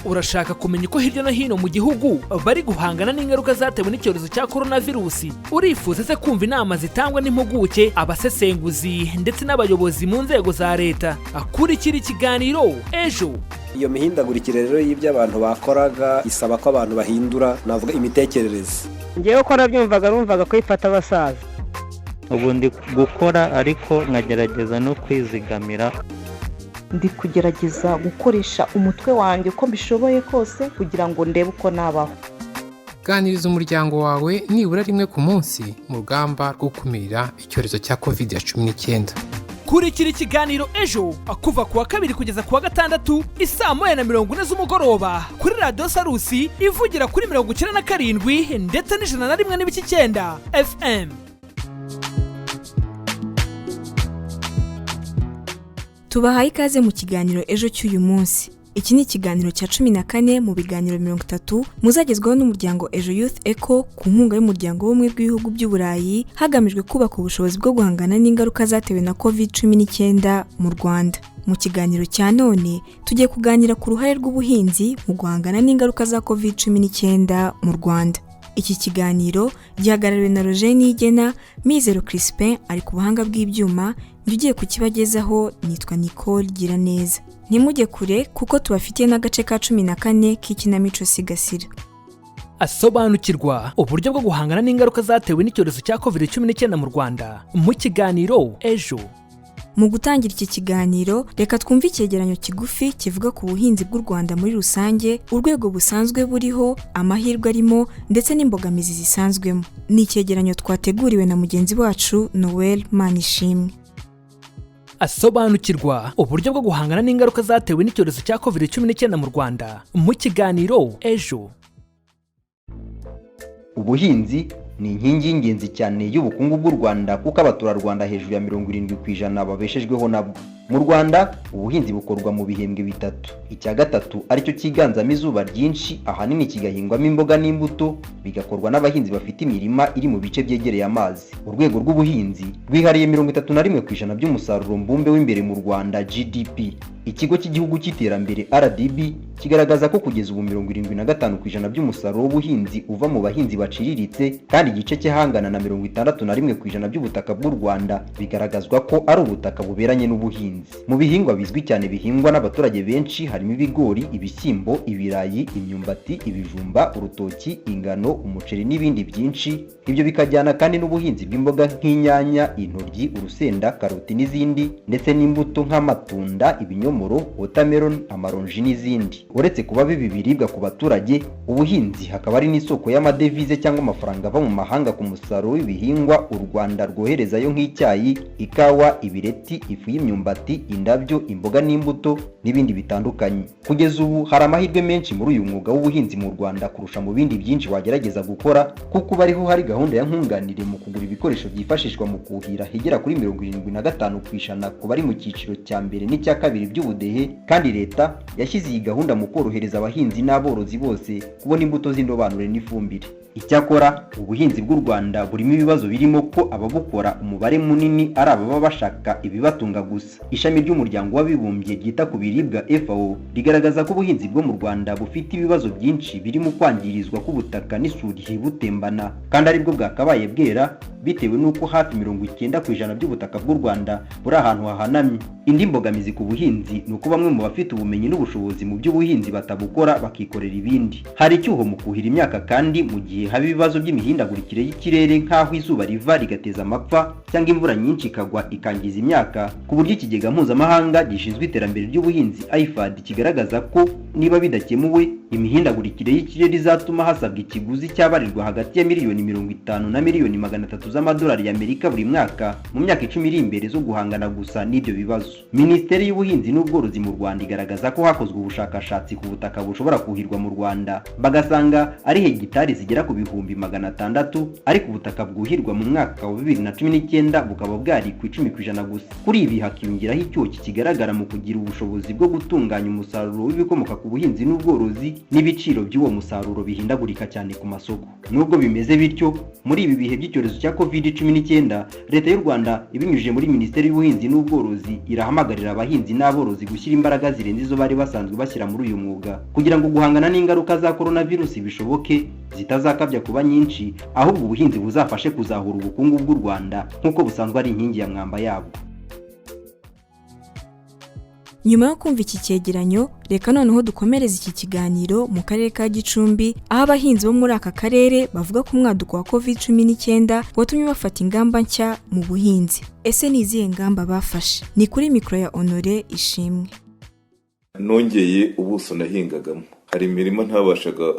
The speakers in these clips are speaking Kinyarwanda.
urashaka kumenya uko hirya no hino mu gihugu bari guhangana n'ingaruka zatewe n'icyorezo cya coronavirus. Urifuza se kumva inama zitangwa n'impuguke, abasesenguzi ndetse n'abayobozi mu nzego za leta. Akurikira ikiganiro ejo. Iyo mihindagurikire rero y'ibyo abantu bakoraga isaba ko abantu bahindura navuga imitekerereze. Ngewe ko nabyumvaga numvaga kwifata abasaza. Ubundi gukora ariko nkagerageza no kwizigamira. Ndi kugerageza gukoresha umutwe wanjye uko mbishoboye kose kugira ngo ndebe uko nabaho. Ganiriza umuryango wawe nibura rimwe ku munsi mu rugamba rwo gukumira icyorezo cya COVID-19. Kurikira ikiganiro ejo kuva kuwa kabiri kugeza kuwa gatandatu isaa 1:40 z'umugoroba kuri Radio Sarusi ivugira kuri 97 ndetse n'101.9 FM. Tubahaye ikaze mu kiganiro ejo cy'uyu munsi. Iki ni ikiganiro cya 14 mu biganiro 30 muzagezwaho n'umuryango Ejo Youth Eco ku nkunga y'umuryango w'ubumwe bw'ibihugu by'Uburayi hagamijwe kubaka ubushobozi bwo guhangana n'ingaruka zatewe na COVID-19 mu Rwanda. Mu kiganiro cya none tugiye kuganira ku ruhare rw'ubuhinzi mu guhangana n'ingaruka za COVID-19 mu Rwanda. Iki kiganiro gihagarariwe na Roger Nigena, Mizero Crispin ari ku buhanga bw'ibyuma. Ngiye kukibagezaho nitwa Nicole Giraneza. Nimujye kure kuko tubafitiye n'agace ka 14 k'ikinamico Sigasira. Asobanukirwa uburyo bwo guhangana n'ingaruka zatewe n'icyorezo cya COVID-19 mu Rwanda mu kiganiro ejo. Mu gutangira iki kiganiro reka twumve icyegeranyo kigufi kivuga ku buhinzi bw'u Rwanda muri rusange, urwego busanzwe buriho, amahirwe arimo ndetse n'imbogamizi zisanzwemo. Ni icyegeranyo twateguriwe na mugenzi wacu Noel Manishimwe. Asobanukirwa uburyo bwo guhangana n'ingaruka zatewe n'icyorezo cya COVID-19 mu Rwanda mu kiganiro ejo. Ubuhinzi ni inkingi y'ingenzi cyane y'ubukungu bw'u Rwanda kuko abaturarwanda hejuru ya 70% babeshejweho nabwo. Mu Rwanda ubuhinzi bukorwa mu bihembwe bitatu. Icya gatatu aricyo kiganzamo izuba ryinshi, ahanini kigahingwamo imboga n'imbuto, bigakorwa n'abahinzi bafite imirima iri mu bice byegereye amazi. Urwego rw'ubuhinzi rwihariye 31% by'umusaruro mbumbe w'imbere mu Rwanda GDP. Ikigo cy'igihugu cy'iterambere RDB kigaragaza ko kugeza ubu 75% by'umusaruro w'ubuhinzi uva mu bahinzi baciriritse, kandi igice cy'ahangana na 61% by'ubutaka bw'u Rwanda bigaragazwa ko ari ubutaka buberanye n'ubuhinzi. Mu bihingwa bizwi cyane bihingwa n'abaturage benshi harimo ibigori, ibishyimbo, ibirayi, imyumbati, ibijumba, urutoki, ingano, umuceri n'ibindi byinshi. Ibyo bikajyana kandi n'ubuhinzi bw'imboga nk'inyanya, intoryi, urusenda, karoti n'izindi, ndetse n'imbuto nk'amatunda, ibinyomoro, watermelon, amaronji n'izindi. Uretse kuba bibi biribwa ku baturage, ubuhinzi hakaba ari n'isoko y'amadevize cyangwa amafaranga ava mu mahanga ku musaruro w'ibihingwa u Rwanda rwoherezayo nk'icyayi, ikawa, ibireti, ifu y'imyumbati, indabyo, imboga n'imbuto n'ibindi bitandukanye. Kugeza ubu hari amahirwe menshi muri uyu mwuga w'ubuhinzi mu Rwanda kurusha mu bindi byinshi wagerageza gukora, kuko bariho hari gahunda ya nkunganire mu kugura ibikoresho byifashishwa mu kuhira hegera kuri 75% ku bari mu cyiciro cya mbere n'icya kabiri by'ubudehe, kandi leta yashyize iyi gahunda mu korohereza abahinzi n'aborozi bose kubona imbuto z'indobanure n'ifumbire. Icyakora ubuhinzi bw'u Rwanda burimo ibibazo birimo ko ababukora umubare munini ari ababa bashaka ibibatunga gusa. Ishami ry'umuryango w'abibumbye ryita ku biribwa FAO rigaragaza ko ubuhinzi bwo mu Rwanda bufite ibibazo byinshi birimo kwangirizwa k'ubutaka n'isuri butembana, kandi aribwo bwakabaye bwera bitewe n'uko hafi 90% by'ubutaka bw'u Rwanda buri ahantu hahanamye. Indi mbogamizi ku buhinzi ni uko bamwe mu bafite ubumenyi n'ubushobozi mu by'ubuhinzi batabukora bakikorera ibindi. Hari icyuho mu kuhira imyaka kandi mu gihe haba ibibazo by'imihindagurikire y'ikirere nk'aho izuba riva rigateza amapfa cyangwa imvura nyinshi ikagwa ikangiza imyaka, ku buryo ikigega mpuzamahanga gishinzwe iterambere ry'ubuhinzi IFAD kigaragaza ko niba bidakemuwe imihindagurikire y'ikirere izatuma hasabwa ikiguzi cyabarirwa hagati ya $50 na $300 z'amadolari y'Amerika buri mwaka mu myaka 10 iri imbere zo guhangana gusa n'ibyo bibazo. Minisiteri y'ubuhinzi n'ubworozi mu Rwanda igaragaza ko hakozwe ubushakashatsi ku butaka bushobora kuhirwa mu Rwanda, bagasanga ari hegitari zigera ku 600, ariko ubutaka bwuhirwa mu mwaka wa 2019 bukaba bwari ku 10% gusa. Kuri ibi hakiyongeraho ashyiraho icyoki kigaragara mu kugira ubushobozi bwo gutunganya umusaruro w'ibikomoka ku buhinzi n'ubworozi n'ibiciro by'uwo musaruro bihindagurika cyane ku masoko. Nubwo bimeze bityo, muri ibi bihe by'icyorezo cya COVID-19, leta y'u Rwanda ibinyujije muri Minisiteri y'Ubuhinzi n'Ubworozi irahamagarira abahinzi n'aborozi gushyira imbaraga zirenze izo bari basanzwe bashyira muri uyu mwuga kugira ngo guhangana n'ingaruka za coronavirus bishoboke zitazakabya kuba nyinshi, ahubwo ubuhinzi buzafashe kuzahura ubukungu bw'u Rwanda nk'uko busanzwe ari inkingi ya mwamba yabwo. Nyuma yo kumva iki cyegeranyo, reka noneho dukomereza iki kiganiro mu karere ka Gicumbi, aho abahinzi bo muri aka karere bavuga ko umwaduko wa COVID-19 watumye bafata ingamba nshya mu buhinzi. Ese ni izihe ngamba bafashe? Ni kuri mikoro ya Honore Ishimwe. Nongeye ubuso nahingagamo. Hari imirimo ntabashaga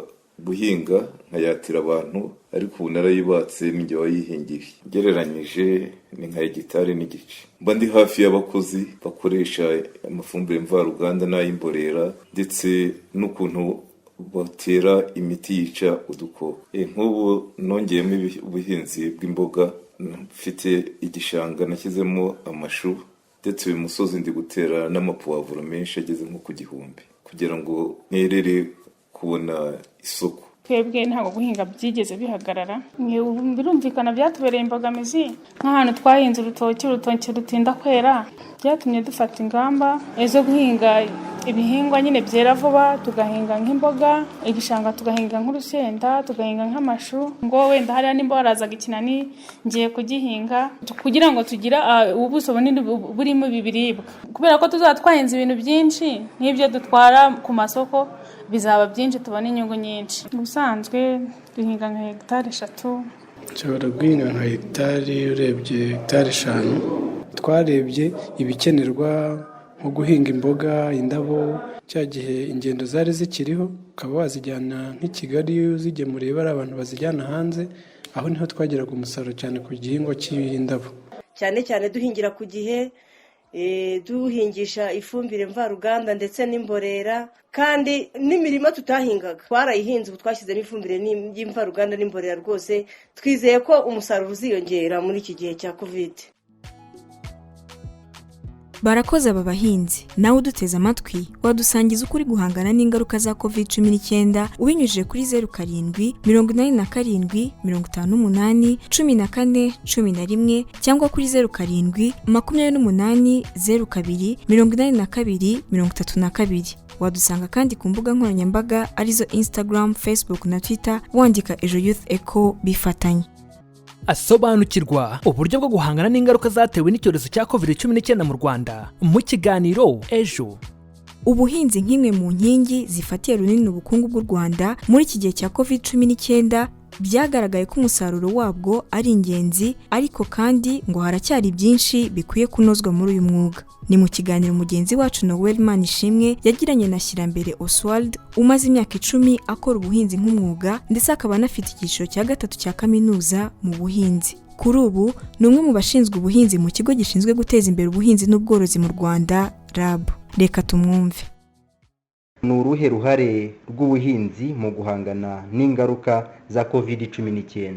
guhinga nkayatira abantu, ariko ubu narayibatse n'injye wayihingiye. Gereranyije ni nka hegitari n'igice. Mba ndi hafi y'abakozi bakoresha amafumbire mvaruganda n'ay'imborera, ndetse n'ukuntu batera imiti yica udukoko. Nk'ubu nongeyemo ubuhinzi bw'imboga, mfite igishanga nashyizemo amashu, ndetse uyu musozi ndi gutera n'amapuwavuro menshi ageze nko ku 1,000 kugira ngo nerere kubona isoko. Twebwe ntabwo guhinga byigeze bihagarara, birumvikana byatubereye imbogamizi nk'ahantu twahinze urutoki rutinda kwera, byatumye dufata ingamba zo guhinga ibihingwa nyine byera vuba, tugahinga nk'imboga, igishanga tugahinga nk'urusenda, tugahinga nk'amashu, ngo wenda hariya nimba warazaga ikinani ngiye kugihinga kugira ngo tugira ubuso bunini burimo ibiribwa, kubera ko tuzatwahinze ibintu byinshi nk'ibyo dutwara ku masoko bizaba byinshi, tubona inyungu nyinshi. Ubusanzwe duhinga nka hegitari 3. Nshobora guhinga nka hegitari, urebye hegitari 5. Twarebye ibikenerwa nko guhinga imboga, indabo, cya gihe ingendo zari zikiriho, ukaba wazijyana nk'i Kigali uzigemuriye bari abantu bazijyana hanze, aho niho twageraga umusaruro cyane ku gihingwa cy'indabo. Cyane cyane duhingira ku gihe, duhingisha ifumbire mvaruganda ndetse n'imborera, kandi n'imirima tutahingaga twarayihinze, ubu twashyizemo ifumbire y'imvaruganda n'imborera. Rwose twizeye ko umusaruro uziyongera muri iki gihe cya COVID. Barakoze aba bahinzi. Nawe uduteze amatwi wadusangiza ukuri guhangana n'ingaruka za COVID-19 ubinyujije kuri 07 87 58 14 11 cyangwa kuri 07 28 02 82 32. Wadusanga kandi ku mbuga nkoranyambaga arizo Instagram, Facebook na Twitter wandika Ejo Youth Echo bifatanye. Asobanukirwa uburyo bwo guhangana n'ingaruka zatewe n'icyorezo cya COVID-19 mu Rwanda mu kiganiro Ejo. Ubuhinzi nk'imwe mu nkingi zifatiye runini ubukungu bw'u Rwanda muri iki gihe cya COVID-19 byagaragaye ko umusaruro wabwo ari ingenzi, ariko kandi ngo haracyari byinshi bikwiye kunozwa muri uyu mwuga. Ni mu kiganiro mugenzi wacu Noel Manishimwe yagiranye na Shyirambere Oswald umaze imyaka 10 akora ubuhinzi nk'umwuga, ndetse akaba anafite icyiciro cya 3 cya kaminuza mu buhinzi. Kuri ubu ni umwe mu bashinzwe ubuhinzi mu kigo gishinzwe guteza imbere ubuhinzi n'ubworozi mu Rwanda, RAB. Reka tumwumve. Ni uruhe ruhare rw'ubuhinzi mu guhangana n'ingaruka za COVID-19?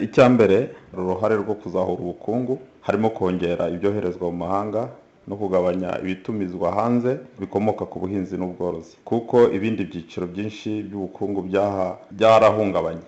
Icyambere, uruhare rwo kuzahura ubukungu harimo kongera ibyoherezwa mu mahanga no kugabanya ibitumizwa hanze bikomoka ku buhinzi n'ubworozi, kuko ibindi byiciro byinshi by'ubukungu byarahungabanye.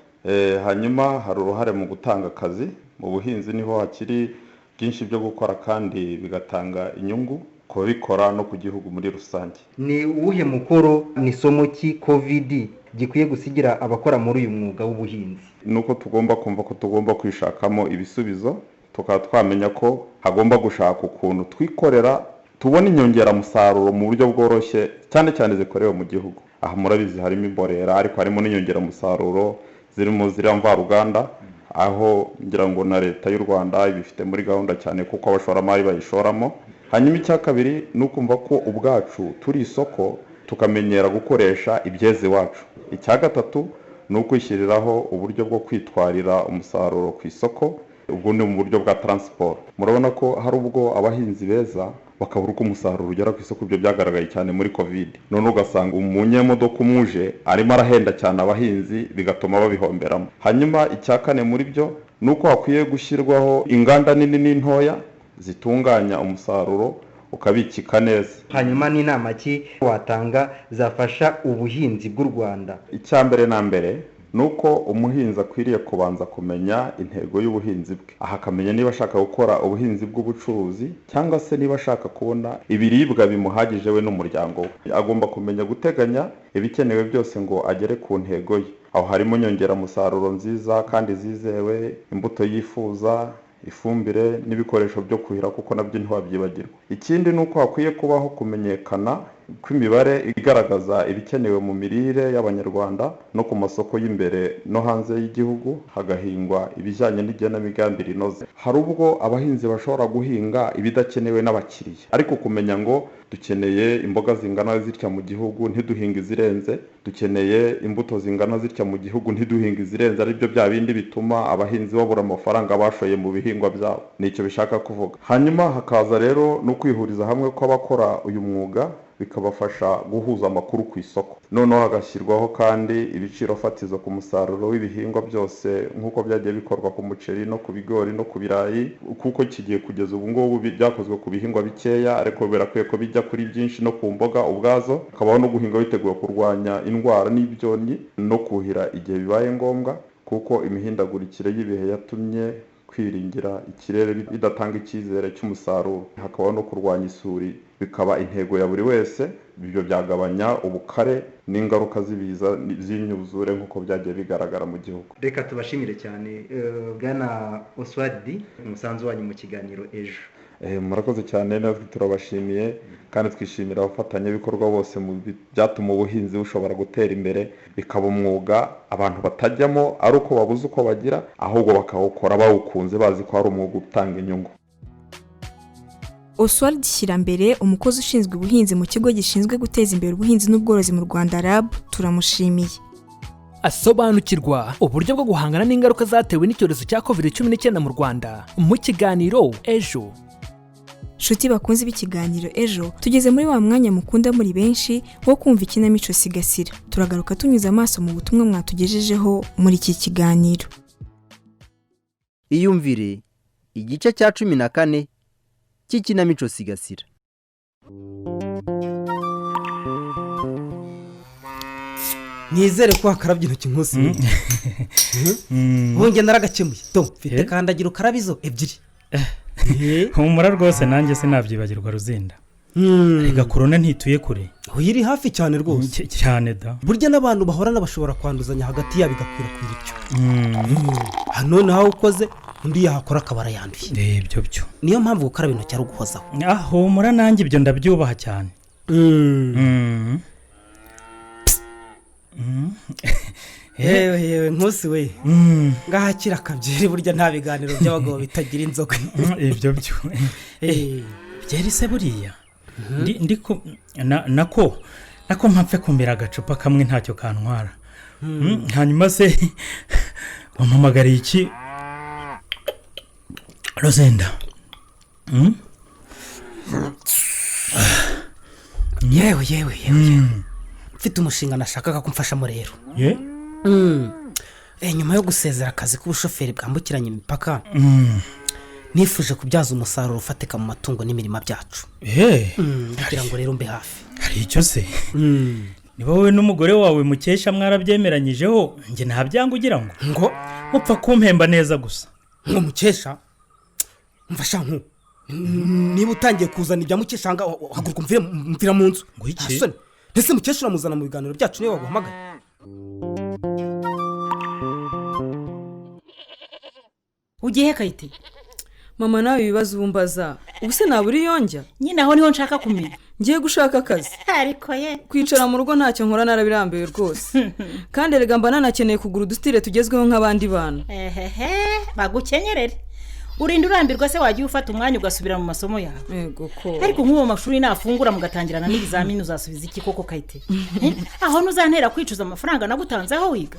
Hanyuma hari uruhare mu gutanga akazi. Mu buhinzi niho hakiri byinshi byo gukora kandi bigatanga inyungu ku babikora no ku gihugu muri rusange. Ni uwuhe mukoro ni somo ki COVID gikwiye gusigira abakora muri uyu mwuga w'ubuhinzi? Nuko tugomba kumva ko tugomba kwishakamo ibisubizo, tukaba twamenya ko hagomba gushaka ukuntu twikorera tubona inyongeramusaruro mu buryo bworoshye, cyane cyane zikorewe mu gihugu. Aha murabizi harimo imborera, ariko harimo n'inyongeramusaruro zirimo mvaruganda, aho ngira ngo na leta y'u Rwanda ibifite muri gahunda cyane kuko abashoramari bayishoramo. Hanyuma icya kabiri ni ukumva ko ubwacu turi isoko, tukamenyera gukoresha ibyeze iwacu. Icya gatatu ni ukwishyiriraho uburyo bwo kwitwarira umusaruro ku isoko, ubwo ni mu buryo bwa transport. Murabona ko hari ubwo abahinzi beza bakabura uko umusaruro ugera ku isoko, ibyo byagaragaye cyane muri COVID. None ugasanga umunyemodoka umuje arimo arahenda cyane abahinzi, bigatuma babihomberamo. Hanyuma icya kane muri byo ni uko hakwiye gushyirwaho inganda nini n'intoya zitunganya umusaruro ukabikika neza. hanyuma n'inama ki watanga zafasha ubuhinzi bw'u Rwanda? Icyambere na mbere nuko umuhinzi akwiriye kubanza kumenya intego y'ubuhinzi bwe, aha akamenya niba ashaka gukora ubuhinzi bw'ubucuruzi cyangwa se niba ashaka kubona ibiribwa bimuhagije we n'umuryango we. Agomba kumenya guteganya ibikenewe byose ngo agere ku ntego ye. Aho harimo nyongeramusaruro nziza kandi zizewe, imbuto yifuza, ifumbire n'ibikoresho byo kuhira kuko nabyo ntiwabyibagirwa. Ikindi nuko hakwiye kubaho kumenyekana kw'imibare igaragaza ibikenewe mu mirire y'abanyarwanda no ku masoko y'imbere no hanze y'igihugu, hagahingwa ibijyanye n'igenamigambi rinoze. Hari ubwo abahinzi bashobora guhinga ibidakenewe n'abakiriya, ariko kumenya ngo dukeneye imboga zingana zitya mu gihugu ntiduhinga izirenze, dukeneye imbuto zingana zitya mu gihugu ntiduhinga izirenze, aribyo bya bindi bituma abahinzi babura amafaranga bashoye mu bihingwa byabo. Nicyo bishaka kuvuga. Hanyuma hakaza rero no kwihuriza hamwe kw'abakora uyu mwuga bikabafasha guhuza amakuru ku isoko. Noneho hagashyirwaho kandi ibiciro fatizo ku musaruro w'ibihingwa byose nk'uko byagiye bikorwa ku muceri no ku bigori no ku birayi, kuko kigiye kugeza ubu ngubu byakozwe ku bihingwa bikeya, ariko birakwiye ko bijya kuri byinshi no ku mboga ubwazo. Hakabaho no guhinga biteguye kurwanya indwara n'ibyonnyi no kuhira igihe bibaye ngombwa, kuko imihindagurikire y'ibihe yatumye kwiringira ikirere bidatanga icyizere cy'umusaruro. Hakabaho no kurwanya isuri, bikaba intego ya buri wese. Ibyo byagabanya ubukare n'ingaruka z'ibiza z'imyuzure nk'uko byagiye bigaragara mu gihugu. Reka tubashimire cyane Bwana Oswald, umusanzu wanyu mu kiganiro ejo. Murakoze cyane, natwe turabashimiye kandi twishimira abafatanyabikorwa bose mu byatuma ubuhinzi bushobora gutera imbere, bikaba umwuga abantu batajyamo ari uko babuze uko bagira, ahubwo bakawukora bawukunze bazi ko ari umwuga utanga inyungu. Oswald Shyirambere, umukozi ushinzwe ubuhinzi mu kigo gishinzwe guteza imbere ubuhinzi n'ubworozi mu Rwanda RAB, turamushimiye. Asobanukirwa uburyo bwo guhangana n'ingaruka zatewe n'icyorezo cya COVID-19 mu Rwanda mu kiganiro ejo. Shuti bakunze b'ikiganiro ejo, tugeze muri wa mwanya mukunda muri benshi wo kumva ikinamico Sigasira. Turagaruka tunyuza amaso mu butumwa mwatugejejeho muri iki kiganiro. Iyumvire igice cya 14 cy'ikinamico Sigasira. Nizere ko hakarabye intoki nkusi. Bunge naragakemuye. To, mfite kandagira ukarabizo ebyiri. Humura rwose nanjye sinabyibagirwa Ruzinda. Rega corona ntituye kure. Uyiri hafi cyane rwose. Cyane da. Burya n'abantu bahorana bashobora kwanduzanya hagati yabo bigakwirakwira icyo. Hano naho ukoze undi yahakora akabara yanduye. Ibyo byo. Niyo mpamvu gukaraba intoki ari uguhozaho. Humura nanjye ibyo ndabyubaha cyane. Yewe nkusi we. Ngahakira kabyiri burya nta biganiro by'abagabo bitagira inzoga. Ibyo byo. Byeri se buriya. Ndiko nako mpapfe kumbira agacupa kamwe ntacyo kantwara. Hanyuma se wampamagariye iki Rosenda? Yewe. Mfite umushinga nashakaga kumfashamo rero. Nyuma yo gusezera akazi k'ubushoferi bwambukiranya imipaka, nifuje kubyaza umusaruro ufatika mu matungo n'imirima byacu. Kugira ngo rero mbe hafi. Hari icyo se? Ni wowe n'umugore wawe mukesha mwarabyemeranyijeho, nge nta byanga ugira ngo mupfa kumpemba neza gusa. Ngo mukesha? Mfasha nku. Niba utangiye kuzana ibya mukeshanga haguruka mvira mu nzu. Ngo iki? Ese mukesha uramuzana mu biganiro byacu niyo waguhamagaye. Ugiye Kayite? Mama nawe ibibazo ubumbaza. Ubuse naburi yonjya? Nyine aho niho nshaka kumenya. Ngiye gushaka akazi. Ariko ye. Kwicara mu rugo ntacyo nkora narabirambiwe rwose. Kandi rega mba nanakeneye kugura udustire tugezweho nk'abandi bana. Bagukenyerere. Urinda urambirwa se wagiye ufata umwanya ugasubira mu masomo yawe. Yego ko. Ariko nk'uwo mashuri nafungura mugatangirana n'ibizamini uzasubiza iki koko Kayite? Aho ntuzantera kwicuza amafaranga nagutanze aho wiga.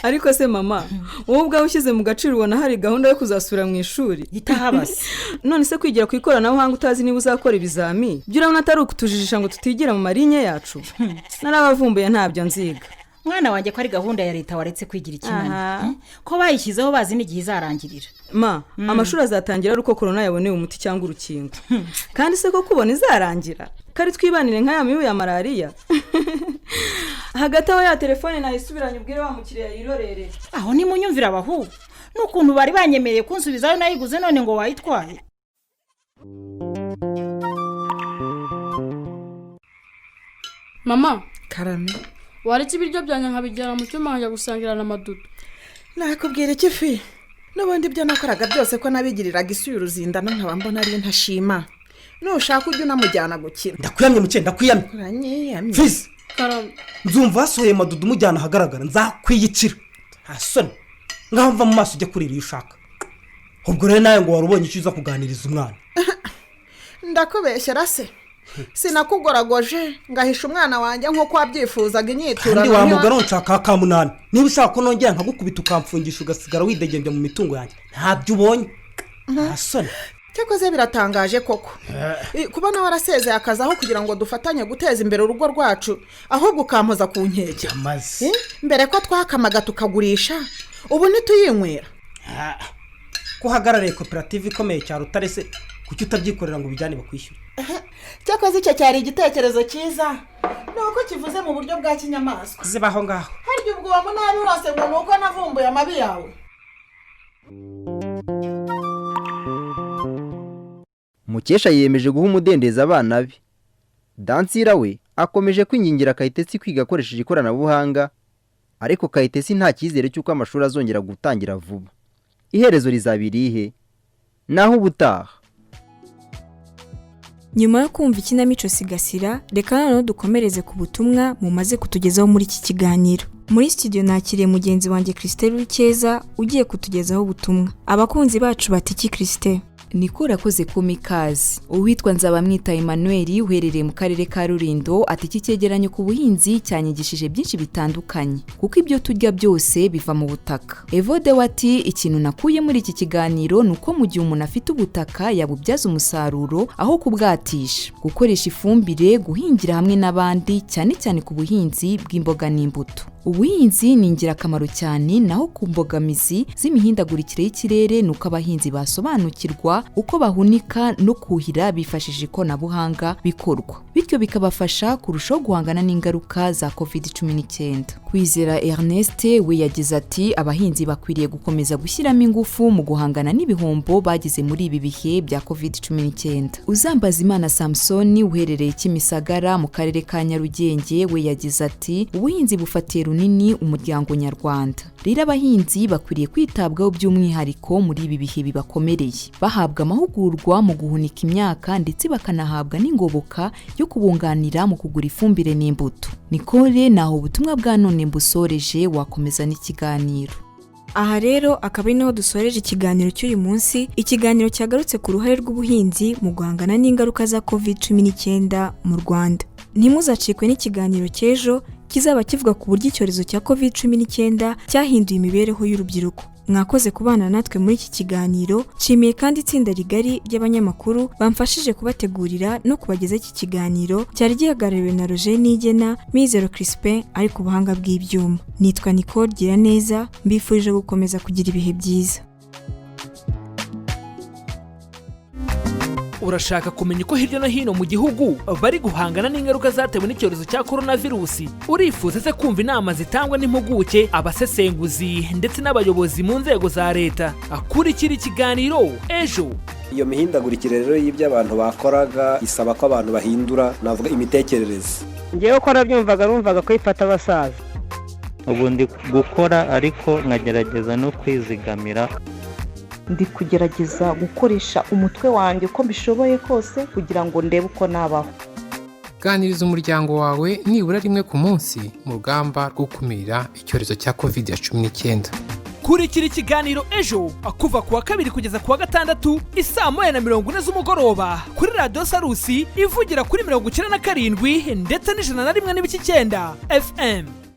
Ariko se mama, wowe ubwawe ushyize mu gaciro ubona hari gahunda yo kuzasubira mu ishuri. Itahabase. None se kwigira ku ikoranabuhanga utazi niba uzakora ibizami? Byo urabona atari ukutujijisha ngo tutigira mu marinye yacu. Narabavumbuye ntabyo nziga. mwana wanjye ko ari gahunda ya leta waretse kwigira ikinani ko bayishyizeho bazi n'igihe izarangirira amashuri azatangira ari uko korona yaboneye umuti cyangwa urukingo kandi se ko kubona izarangira kari twibanire nka ya mibu ya malariya hagati aho ya telefone nayisubiranye ubwire wa mukiriya yirorere aho nimunyumvira abahu n'ukuntu bari banyemereye kunsubizayo nayiguze none ngo wayitwaye. Mama karame waretse ibiryo byanjye nkabijyana mu cyuma nkajya gusangira na Madudu. nakubwira iki fi n'ubundi byo nakoraga byose ko nabigiriraga isi y'uruzindano nkaba mbona ari ntashima nushaka ujye unamujyana gukina. ndakuyamye muke ndakwiyamye fizi nzumva hasohoye Madudu mujyana ahagaragara nzakwiyicira hasoni ngaho mva mu maso ujya kurira iyo ushaka ubwo rero nawe ngo warubonye icyo uza kuganiriza umwana. ndakubeshyera se sinakugoragoje ngahisha umwana wanjye nk'uko wabyifuzaga inyiturano kandi wamugana nshaka ka munani niba ushaka ko nongera nkagukubita ukamfungisha ugasigara widegembye mu mitungo yanjye ntabyo ubonye hasoni. cyakoze biratangaje koko kubona warasezeye akazi aho kugira ngo dufatanye guteza imbere urugo rwacu ahubwo ukampoza ku nkeke mbere ko twakamaga tukagurisha ubu ntituyinywera ko uhagarariye koperative ikomeye cya Rutare se kuki utabyikorera ngo ubijyane bakwishyura. cyakoze icyo cyari igitekerezo cyiza nuko kivuze mu buryo bwa kinyamaswa zibaho ngaho harya ubwo wa munabi wose ngo nuko navumbuye amabi yawe. Mukesha yiyemeje guha umudendezo abana be. Dansira we akomeje kwingingira Kayitesi kwiga akoresheje ikoranabuhanga ariko Kayitesi nta cyizere cy'uko amashuri azongera gutangira vuba. Iherezo rizabirihe naho ubutaha. Nyuma yo kumva ikinamico sigasira reka noneho dukomereze ku butumwa mumaze kutugezaho muri iki kiganiro. Muri studio nakiriye mugenzi wanjye Christelle Rukeza ugiye kutugezaho ubutumwa. Abakunzi bacu batiki Christelle Niko rakoze kumikazi. Uwitwa Nzabamwita Emmanuel uherereye mu karere ka Rulindo ati iki cyegeranyo ku buhinzi cyanyigishije byinshi bitandukanye kuko ibyo turya byose biva mu butaka. Evode wati ikintu nakuye muri iki kiganiro nuko mu gihe umuntu afite ubutaka yabubyaza umusaruro aho kubwatisha, gukoresha ifumbire, guhingira hamwe n'abandi cyane cyane ku buhinzi bw'imboga n'imbuto. Ubuhinzi ni ingirakamaro cyane naho ku mbogamizi z'imihindagurikire y'ikirere nuko abahinzi basobanukirwa uko bahunika no kuhira bifashishije ikoranabuhanga bikorwa bityo bikabafasha kurushaho guhangana n'ingaruka za COVID-19. Kwizera Ernest we yagize ati abahinzi bakwiriye gukomeza gushyiramo ingufu mu guhangana n'ibihombo bagize muri ibi bihe bya COVID-19. Uzambazimana Samson uherereye Kimisagara mu karere ka Nyarugenge we yagize ati ubuhinzi bufatiye runini umuryango nyarwanda. Rero abahinzi bakwiriye kwitabwaho by'umwihariko muri ibi bihe bibakomereye, bahabwa amahugurwa mu guhunika imyaka ndetse bakanahabwa n'ingoboka yo kubunganira mu kugura ifumbire n'imbuto. Nicole naho ubutumwa bwa none mbusoreje wakomeza n'ikiganiro. Aha rero akaba ari naho dusoreje ikiganiro cy'uyu munsi. Ikiganiro cyagarutse ku ruhare rw'ubuhinzi mu guhangana n'ingaruka za COVID-19 mu Rwanda. Ntimuzacikwe n'ikiganiro cy'ejo kizaba kivuga ku buryo icyorezo cya COVID-19 cyahinduye imibereho y'urubyiruko. Mwakoze kubana natwe muri iki kiganiro. Nshimiye kandi itsinda rigari ry'abanyamakuru bamfashije kubategurira no kubageza iki kiganiro cyari gihagarariwe na Roger Nigena, Mizero Crispin ari ku buhanga bw'ibyuma. Nitwa Nicole Giraneza, mbifurije gukomeza kugira ibihe byiza. Urashaka kumenya uko hirya no hino mu gihugu bari guhangana n'ingaruka zatewe n'icyorezo cya coronavirusi? Urifuza se kumva inama zitangwa n'impuguke, abasesenguzi ndetse n'abayobozi mu nzego za leta? Akurikira ikiganiro ejo. Iyo mihindagurikire rero y'ibyo abantu bakoraga isaba ko abantu bahindura navuga imitekerereze. Ngewe ko nabyumvaga numvaga ko ifata abasaza. Ubundi gukora ariko nkagerageza no kwizigamira. Ndi kugerageza gukoresha umutwe wanjye uko mbishoboye kose kugira ngo ndebe uko nabaho. Ganiriza umuryango wawe nibura rimwe ku munsi mu rugamba rwo gukumira icyorezo cya COVID-19. Kurikira ikiganiro ejo kuva kuwa kabiri kugeza kuwa gatandatu isaa 1:40 z'umugoroba kuri Radio Sarusi ivugira kuri 97 ndetse n'101.9 FM.